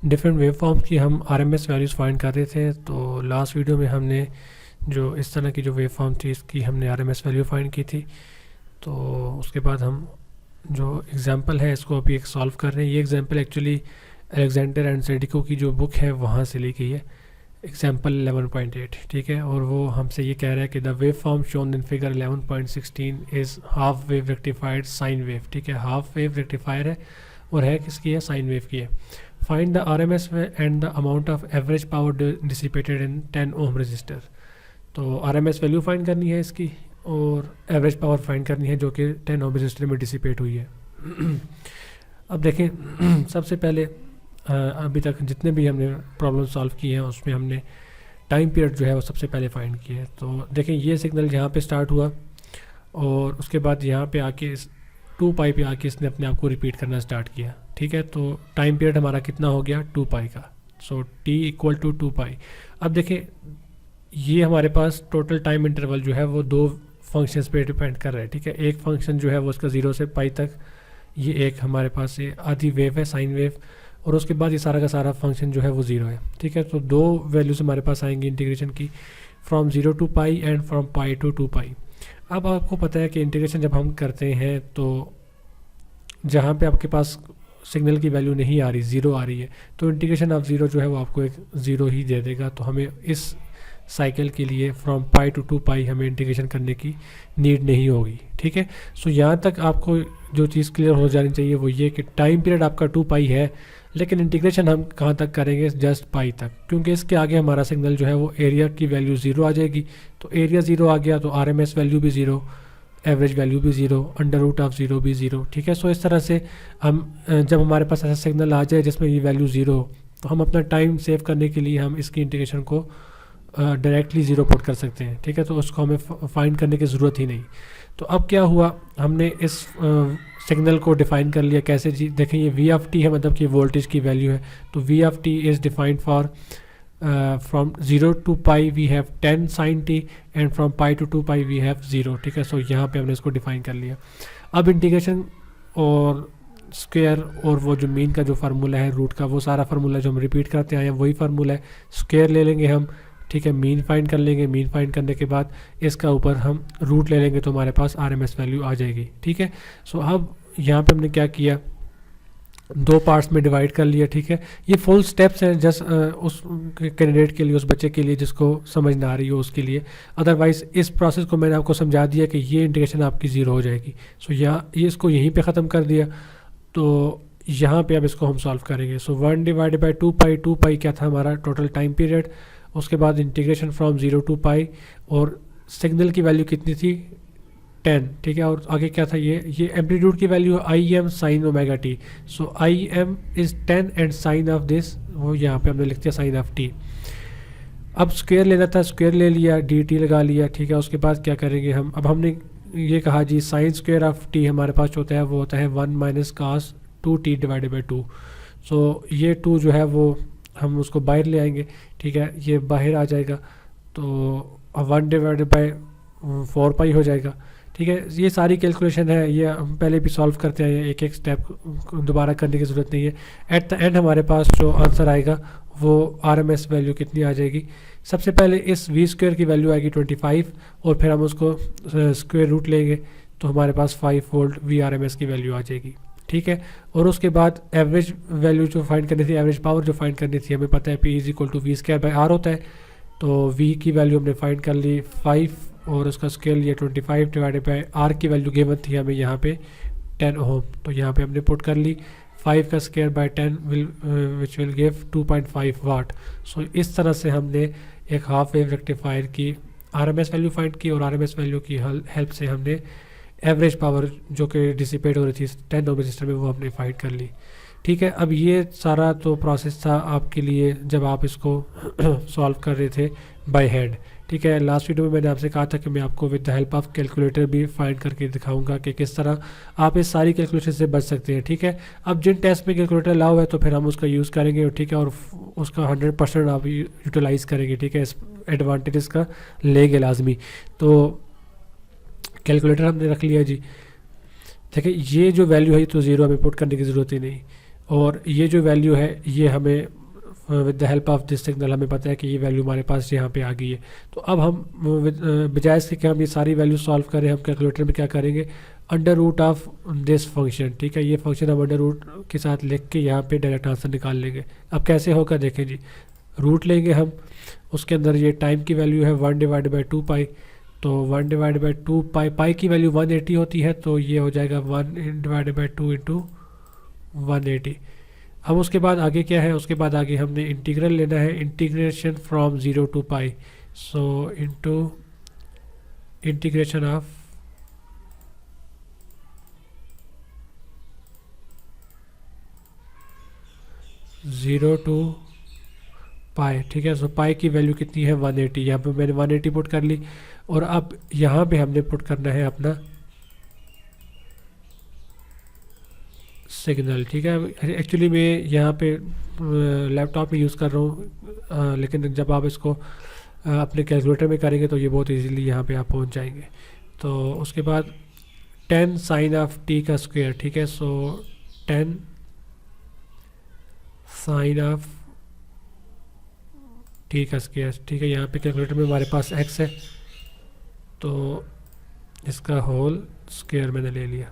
Different wave forms की हम RMS values find कर रहे थे। तो लास्ट वीडियो में हमने जो इस तरह की जो वेव फॉर्म थी इसकी हमने आरएमएस वैल्यू फाइंड की थी। तो उसके बाद हम जो एग्जांपल है इसको अभी एक सॉल्व कर रहे हैं। ये एग्जांपल एक्चुअली अलेक्जेंडर एंड सेडिको की जो बुक है वहाँ से ली गई है, एग्जांपल 11.8, ठीक है। और वो हमसे ये कह रहा है कि the wave form shown in figure 11.16 is half wave rectified sine wave, ठीक है। हाफ वेव रेक्टिफायर है और है किसकी है, साइन वेव की है। Find the RMS and the amount of average power dissipated in 10 ohm resistor. तो आरएमएस वैल्यू फाइंड करनी है इसकी और एवरेज पावर फाइंड करनी है जो कि 10 ओम रजिस्टर में डिसिपेट हुई है। अब देखें सबसे पहले अभी तक जितने भी हमने प्रॉब्लम सॉल्व किए हैं उसमें हमने टाइम पीरियड जो है वो सबसे पहले फाइंड किया है। तो देखें ये सिग्नल यहाँ पे स्टार्ट हुआ और उसके बाद यहाँ पे आके इस 2 पाई पे आके इसने अपने आप को रिपीट करना स्टार्ट किया, ठीक है। तो टाइम पीरियड हमारा कितना हो गया, 2 पाई का। सो t इक्वल टू 2 पाई। अब देखें ये हमारे पास टोटल टाइम इंटरवल जो है वो 2 फंक्शंस पे डिपेंड कर रहा है, ठीक है। एक फंक्शन जो है वो उसका 0 से पाई तक, ये एक हमारे पास ये आधी वेव है, साइन वेव, और उसके बाद ये सारा का सारा फंक्शन जो है वो 0 है, ठीक है। तो 2 वैल्यूज हमारे पास आएंगी इंटीग्रेशन की, from 0 to pi and from pi to 2 pi. अब आपको पता है कि इंटीग्रेशन जब हम करते हैं तो जहाँ पे आपके पास सिग्नल की वैल्यू नहीं आ रही, 0 आ रही है, तो इंटीग्रेशन ऑफ 0 जो है वो आपको एक 0 ही दे देगा। तो हमें इस साइकिल के लिए फ्रॉम पाई टू 2 पाई हमें इंटीग्रेशन करने की नीड नहीं होगी, ठीक है। सो यहाँ तक आपको जो चीज़ क्लियर हो जानी चाहिए वो ये कि टाइम पीरियड आपका 2 पाई है, लेकिन इंटीग्रेशन हम कहाँ तक करेंगे, जस्ट पाई तक, क्योंकि इसके आगे हमारा सिग्नल जो है वो एरिया की वैल्यू 0 आ जाएगी। तो एरिया 0 आ गया तो आरएमएस वैल्यू भी 0, एवरेज वैल्यू भी 0, अंडर रूट ऑफ 0 भी 0, ठीक है। सो इस तरह से हम जब हमारे पास ऐसा सिग्नल आ जाए जिसमें ये वैल्यू 0 हो तो हम अपना टाइम सेव करने के लिए हम इसकी इंटीग्रेशन को डायरेक्टली 0 पुट कर सकते हैं, ठीक है। तो उसको हमें फाइंड करने की ज़रूरत ही नहीं। तो अब क्या हुआ, हमने इस सिग्नल को डिफ़ाइन कर लिया कैसे जी। देखें ये v ऑफ t है, मतलब कि वोल्टेज की वैल्यू है। तो v of t is defined for from 0 to pi we have 10 sine t and from pi to 2 pi we have 0, ठीक है। सो यहाँ पे हमने इसको डिफ़ाइन कर लिया। अब इंटीग्रेशन और स्क्वायर और वो जो मीन का जो फार्मूला है रूट का, वो सारा फार्मूला जो हम रिपीट करते आए हैं वही फार्मूला है। स्क्वायर ले लेंगे हम, ठीक है, मीन फाइंड कर लेंगे, मीन फाइंड करने के बाद इसका ऊपर हम रूट ले लेंगे तो हमारे पास आरएमएस वैल्यू आ जाएगी, ठीक है। सो अब यहाँ पे हमने क्या किया, 2 पार्ट्स में डिवाइड कर लिया, ठीक है। ये फुल स्टेप्स हैं जस्ट उस कैंडिडेट के लिए, उस बच्चे के लिए जिसको समझ ना आ रही हो उसके लिए। अदरवाइज इस प्रोसेस को मैंने आपको समझा दिया कि ये इंटीग्रेशन आपकी 0 हो जाएगी। सो यहाँ ये इसको यहीं पे ख़त्म कर दिया। तो यहाँ पे अब इसको हम सॉल्व करेंगे। सो 1 डिवाइडेड बाई 2 पाई क्या था हमारा टोटल टाइम पीरियड। उसके बाद इंटीग्रेशन फ्रॉम 0 टू पाई, और सिग्नल की वैल्यू कितनी थी, 10, ठीक है। और आगे क्या था, ये एम्पलीट्यूड की value I M sine omega T. So I M is 10 and sine of this वो यहाँ पे हमने लिख दिया साइन ऑफ टी। अब स्क्वायर लेना था, स्क्वायर ले लिया, डी टी लगा लिया, ठीक है। उसके बाद क्या करेंगे हम, अब हमने ये कहा जी साइन स्क्वायर ऑफ टी हमारे पास होता है वो होता है 1 minus cos 2t divided by 2। So ये 2 जो है वो हम उसको बाहर ले आएंगे, ठीक है, ये बाहर आ जाएगा। तो 1 डिवाइडेड बाई 4 पाई हो जाएगा, ठीक है। ये सारी कैलकुलेशन है, ये हम पहले भी सॉल्व करते हैं, एक एक स्टेप दोबारा करने की ज़रूरत नहीं है। एट द एंड हमारे पास जो आंसर आएगा वो आरएमएस वैल्यू कितनी आ जाएगी। सबसे पहले इस वी स्क्वायर की वैल्यू आएगी 25 और फिर हम उसको स्क्वायर रूट लेंगे तो हमारे पास 5 वोल्ट वी आरएमएस की वैल्यू आ जाएगी, ठीक है। और उसके बाद एवरेज वैल्यू जो फाइंड करनी थी, एवरेज पावर जो फाइंड करनी थी, हमें पता है P is equal to V square by R होता है। तो V की वैल्यू हमने फाइंड कर ली 5 और उसका स्केल लिया 25 डिवाइडेड बाई आर की वैल्यू गिवन थी हमें यहाँ पे 10 ओम। तो यहाँ पे हमने पुट कर ली 5 का square by 10 which will give 2.5 वाट। सो इस तरह से हमने एक हाफ वेव रेक्टिफायर की आरएमएस वैल्यू फाइंड की और आरएमएस वैल्यू की हेल्प से हमने एवरेज पावर जो कि डिसिपेट हो रही थी 10 ओम रजिस्टर में वो हमने फाइंड कर ली, ठीक है। अब ये सारा तो प्रोसेस था आपके लिए जब आप इसको सॉल्व कर रहे थे बाय हैंड, ठीक है। लास्ट वीडियो में मैंने आपसे कहा था कि मैं आपको with the help of calculator भी फाइंड करके दिखाऊंगा कि किस तरह आप इस सारी कैलकुलेशन से बच सकते हैं, ठीक है। अब जिन टेस्ट में कैलकुलेटर अलाउ है तो फिर हम उसका यूज़ करेंगे, ठीक है, और उसका 100% आप यूटिलाइज़ करेंगे, ठीक है। इस एडवांटेज का लेंगे लाजमी। तो कैलकुलेटर हमने रख लिया जी, ठीक है। ये जो वैल्यू है तो 0 हमें पुट करने की ज़रूरत ही नहीं। और ये जो वैल्यू है ये हमें with the help of this signal हमें पता है कि ये वैल्यू हमारे पास यहाँ पे आ गई है। तो अब हम बजाय इसके कि हम ये सारी वैल्यू सॉल्व करें, हम कैलकुलेटर में क्या करेंगे, under root of this function, ठीक है, ये फंक्शन हम अंडर रूट के साथ लिख के यहाँ पे डायरेक्ट आंसर निकाल लेंगे। अब कैसे होगा देखें जी, रूट लेंगे हम, उसके अंदर ये टाइम की वैल्यू है 1/2 पाई, तो 1/2 पाई, पाई की वैल्यू 180 होती है, तो ये हो जाएगा 1/2 इंटू 180। अब उसके बाद आगे क्या है, उसके बाद आगे हमने इंटीग्रल लेना है, integration from 0 to pi, so into integration of zero to pi, ठीक है। सो पाई की वैल्यू कितनी है 180, यहाँ पे मैंने 180 पुट कर ली। और अब यहाँ पे हमने पुट करना है अपना सिग्नल, ठीक है। एक्चुअली मैं यहाँ पे लैपटॉप में यूज़ कर रहा हूँ, लेकिन जब आप इसको अपने कैलकुलेटर में करेंगे तो ये बहुत इजीली यहाँ पे आप पहुँच जाएंगे। तो उसके बाद 10 साइन ऑफ टी का स्क्वायर, ठीक है, सो 10 साइन ऑफ टी का स्क्वायर, ठीक है। यहाँ पे कैलकुलेटर में हमारे पास x है, तो इसका होल स्क्वायर मैंने ले लिया,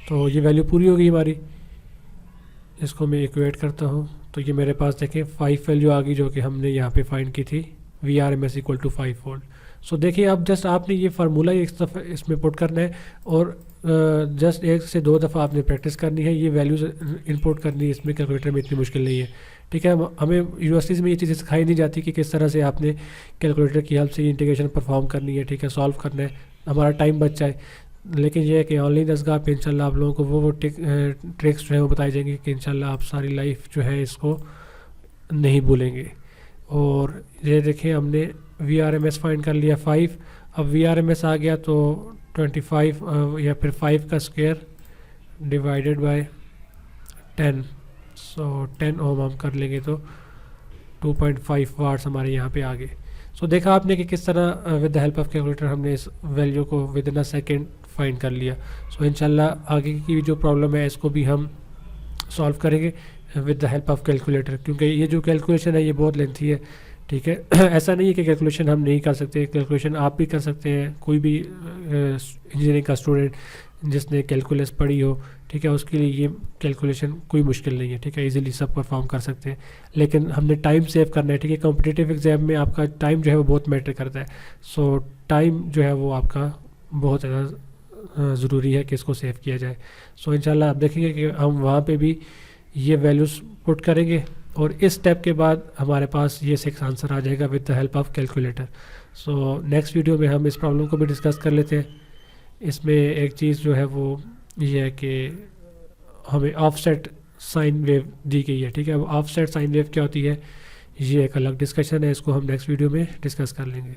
तो ये वैल्यू पूरी हो गई हमारी। इसको मैं इक्वेट करता हूँ, तो ये मेरे पास देखें 5 वैल्यू आ गई जो कि हमने यहाँ पे फाइंड की थी, VRMS इक्वल टू 5 वोल्ट। सो देखिए अब जस्ट आपने ये फार्मूला एक दफ़ा इसमें पुट करना है और जस्ट 1 से 2 दफ़ा आपने प्रैक्टिस करनी है, ये वैल्यूज़ इनपुट करनी है इसमें, कैलकुलेटर में इतनी मुश्किल नहीं है, ठीक है। हमें यूनिवर्सिटीज़ में ये चीज़ें सिखाई नहीं जाती कि किस तरह से आपने कैलकुलेटर की हेल्प से इंटीग्रेशन परफॉर्म करनी है, ठीक है, सॉल्व करना है, हमारा टाइम बच जाए। लेकिन ये है कि ऑनलाइन दरगाह पे इंशाल्लाह आप लोगों को वो ट्रिक्स जो है वो बताई जाएंगी कि इंशाल्लाह आप सारी लाइफ जो है इसको नहीं भूलेंगे। और ये देखें हमने VRMS फाइंड कर लिया 5, अब VRMS आ गया तो 25 या फिर 5 का स्क्वायर डिवाइडेड बाय 10, सो 10 ओम हम कर लेंगे तो 2.5 वाट्स हमारे यहाँ पे आ गए। सो देखा आपने कि किस तरह with the help of calculator हमने इस वैल्यू को with in a second find कर लिया। सो इंशाल्लाह आगे की जो प्रॉब्लम है इसको भी हम सॉल्व करेंगे with the help of calculator, क्योंकि ये जो कैलकुलेशन है ये बहुत लेंथी है, ठीक है। ऐसा नहीं है कि कैलकुलेशन हम नहीं कर सकते, कैलकुलेशन आप भी कर सकते हैं, कोई भी इंजीनियरिंग का स्टूडेंट जिसने कैलकुलस पढ़ी हो, ठीक है, उसके लिए ये कैलकुलेशन कोई मुश्किल नहीं है, ठीक है, इजीली सब परफॉर्म कर सकते हैं। लेकिन हमने टाइम सेव करना है, ठीक है, कॉम्पिटिटिव एग्जाम में आपका टाइम जो है वो बहुत मैटर करता है। सो टाइम जो है वो आपका बहुत ज़्यादा ज़रूरी है कि इसको सेव किया जाए। सो इंशाल्लाह आप देखेंगे कि हम वहाँ पे भी ये वैल्यूज़ पुट करेंगे और इस स्टेप के बाद हमारे पास ये 6 आंसर आ जाएगा with the help of calculator. So next video में हम इस प्रॉब्लम को भी डिस्कस कर लेते हैं। इसमें एक चीज़ जो है वो ये है कि हमें ऑफसेट साइन वेव दी गई है, ठीक है। अब ऑफसेट साइन वेव क्या होती है ये एक अलग डिस्कशन है, इसको हम नेक्स्ट वीडियो में डिस्कस कर लेंगे।